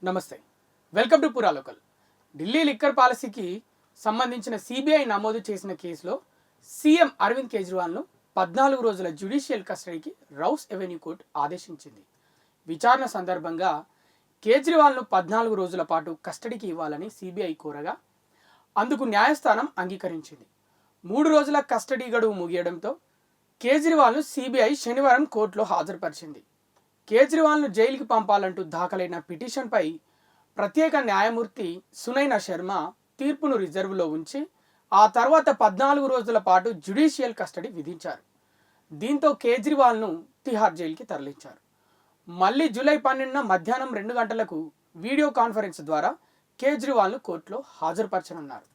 నమస్తే, welcome to పురాలోకల్. Delhi liquor పాలసీకి సంబంధించిన సిబిఐ నమోదు చేసిన కేసులో సీఎం అరవింద్ కేజ్రీవాల్ను 14 రోజుల జ్యుడిషియల్ కస్టడీకి రౌస్ ఎవెన్యూ కోర్టు ఆదేశించింది. విచారణ సందర్భంగా కేజ్రీవాల్ను 14 రోజుల పాటు కస్టడీకి ఇవ్వాలని సిబిఐ కోరగా అందుకు న్యాయస్థానం అంగీకరించింది. 3 రోజుల కస్టడీ గడువు ముగియడంతో కేజ్రీవాల్ను సిబిఐ శనివారం కోర్టులో హాజరుపరిచింది. కేజ్రీవాల్ను జైలుకి పంపాలంటూ దాఖలైన పిటిషన్పై ప్రత్యేక న్యాయమూర్తి సునైనా శర్మ తీర్పును రిజర్వులో ఉంచి ఆ తర్వాత 14 రోజుల పాటు జ్యుడిషియల్ కస్టడీ విధించారు. దీంతో కేజ్రీవాల్ను తిహార్ జైలుకి తరలించారు. మళ్ళీ జూలై 12న మధ్యాహ్నం 2 గంటలకు వీడియో కాన్ఫరెన్స్ ద్వారా కేజ్రీవాల్ను కోర్టులో హాజరుపరచనున్నారు.